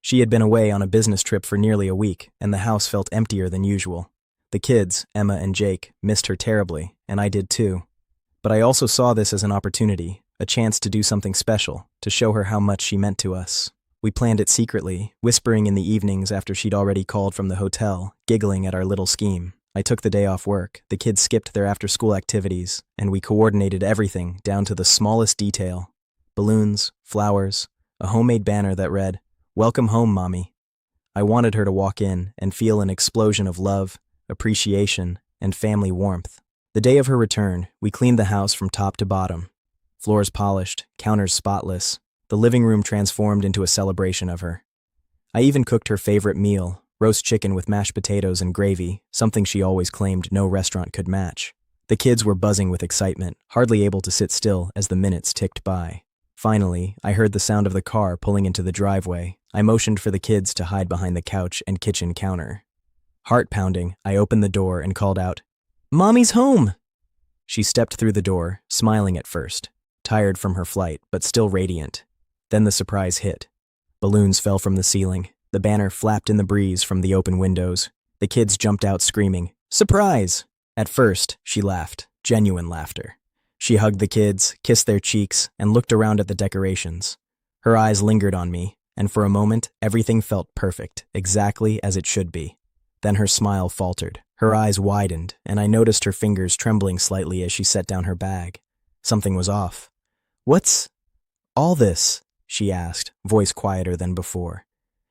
She had been away on a business trip for nearly a week, and the house felt emptier than usual. The kids, Emma and Jake, missed her terribly, and I did too. But I also saw this as an opportunity, a chance to do something special, to show her how much she meant to us. We planned it secretly, whispering in the evenings after she'd already called from the hotel, giggling at our little scheme. I took the day off work, the kids skipped their after-school activities, and we coordinated everything down to the smallest detail. Balloons, flowers, a homemade banner that read, "Welcome home, Mommy." I wanted her to walk in and feel an explosion of love, appreciation, and family warmth. The day of her return, we cleaned the house from top to bottom. Floors polished, counters spotless, the living room transformed into a celebration of her. I even cooked her favorite meal, roast chicken with mashed potatoes and gravy, something she always claimed no restaurant could match. The kids were buzzing with excitement, hardly able to sit still as the minutes ticked by. Finally, I heard the sound of the car pulling into the driveway. I motioned for the kids to hide behind the couch and kitchen counter. Heart pounding, I opened the door and called out, "Mommy's home!" She stepped through the door, smiling at first, tired from her flight, but still radiant. Then the surprise hit. Balloons fell from the ceiling. The banner flapped in the breeze from the open windows. The kids jumped out screaming, "Surprise!" At first, she laughed, genuine laughter. She hugged the kids, kissed their cheeks, and looked around at the decorations. Her eyes lingered on me, and for a moment, everything felt perfect, exactly as it should be. Then her smile faltered, her eyes widened, and I noticed her fingers trembling slightly as she set down her bag. Something was off. "What's all this?" she asked, voice quieter than before.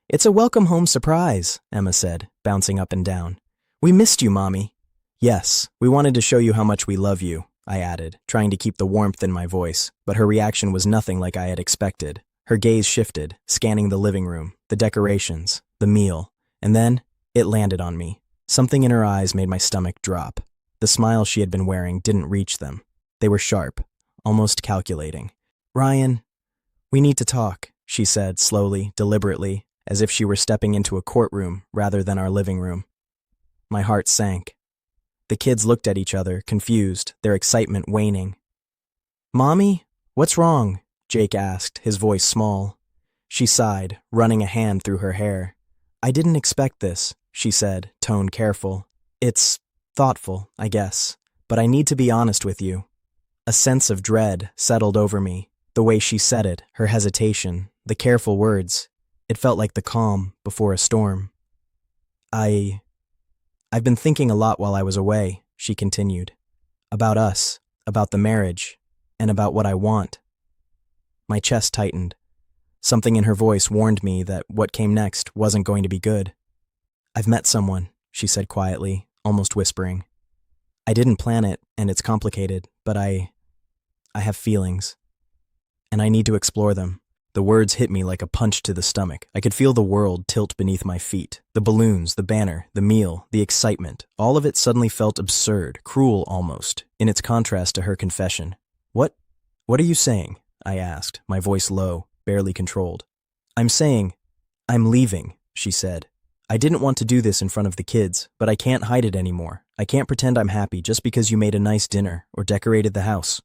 "It's a welcome home surprise," Emma said, bouncing up and down. "We missed you, Mommy." "Yes, we wanted to show you how much we love you," I added, trying to keep the warmth in my voice, but her reaction was nothing like I had expected. Her gaze shifted, scanning the living room, the decorations, the meal, and then it landed on me. Something in her eyes made my stomach drop. The smile she had been wearing didn't reach them. They were sharp, almost calculating. "Ryan, we need to talk," she said slowly, deliberately, as if she were stepping into a courtroom rather than our living room. My heart sank. The kids looked at each other, confused, their excitement waning. "Mommy, what's wrong?" Jake asked, his voice small. She sighed, running a hand through her hair. "I didn't expect this," she said, tone careful. "It's thoughtful, I guess, but I need to be honest with you." A sense of dread settled over me. The way she said it, her hesitation, the careful words, it felt like the calm before a storm. I've been thinking a lot while I was away," she continued. "About us, about the marriage, and about what I want." My chest tightened. Something in her voice warned me that what came next wasn't going to be good. "I've met someone," she said quietly, almost whispering. "I didn't plan it, and it's complicated, but I have feelings, and I need to explore them." The words hit me like a punch to the stomach. I could feel the world tilt beneath my feet. The balloons, the banner, the meal, the excitement, all of it suddenly felt absurd, cruel almost, in its contrast to her confession. What are you saying?" I asked, my voice low, barely controlled. "I'm saying, I'm leaving," she said. "I didn't want to do this in front of the kids, but I can't hide it anymore. I can't pretend I'm happy just because you made a nice dinner or decorated the house."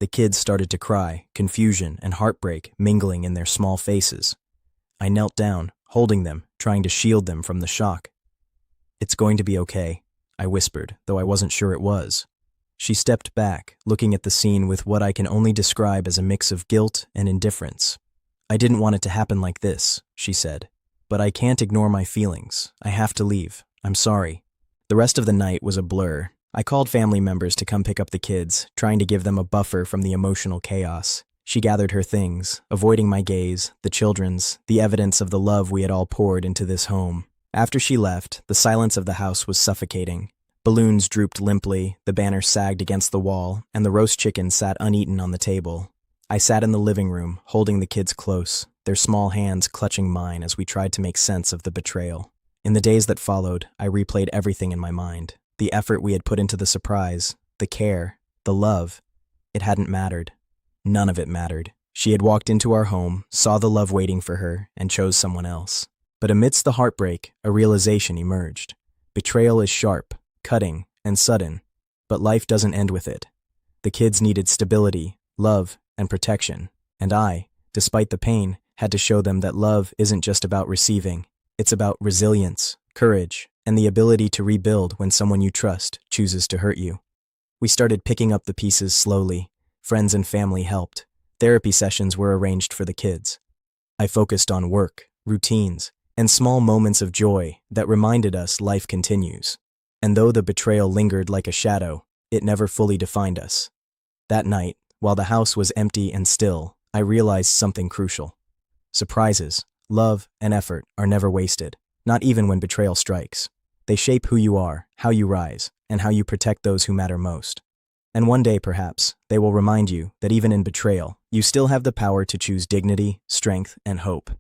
The kids started to cry, confusion and heartbreak mingling in their small faces. I knelt down, holding them, trying to shield them from the shock. "It's going to be okay," I whispered, though I wasn't sure it was. She stepped back, looking at the scene with what I can only describe as a mix of guilt and indifference. "I didn't want it to happen like this," she said. "But I can't ignore my feelings. I have to leave. I'm sorry." The rest of the night was a blur. I called family members to come pick up the kids, trying to give them a buffer from the emotional chaos. She gathered her things, avoiding my gaze, the children's, the evidence of the love we had all poured into this home. After she left, the silence of the house was suffocating. Balloons drooped limply, the banner sagged against the wall, and the roast chicken sat uneaten on the table. I sat in the living room, holding the kids close, their small hands clutching mine as we tried to make sense of the betrayal. In the days that followed, I replayed everything in my mind. The effort we had put into the surprise, the care, the love, it hadn't mattered. None of it mattered. She had walked into our home, saw the love waiting for her, and chose someone else. But amidst the heartbreak, a realization emerged. Betrayal is sharp, cutting, and sudden, but life doesn't end with it. The kids needed stability, love, and protection, and I, despite the pain, had to show them that love isn't just about receiving, it's about resilience, courage, and the ability to rebuild when someone you trust chooses to hurt you. We started picking up the pieces slowly. Friends and family helped. Therapy sessions were arranged for the kids. I focused on work, routines, and small moments of joy that reminded us life continues. And though the betrayal lingered like a shadow, it never fully defined us. That night, while the house was empty and still, I realized something crucial. Surprises, love, and effort are never wasted, not even when betrayal strikes. They shape who you are, how you rise, and how you protect those who matter most. And one day, perhaps, they will remind you that even in betrayal, you still have the power to choose dignity, strength, and hope.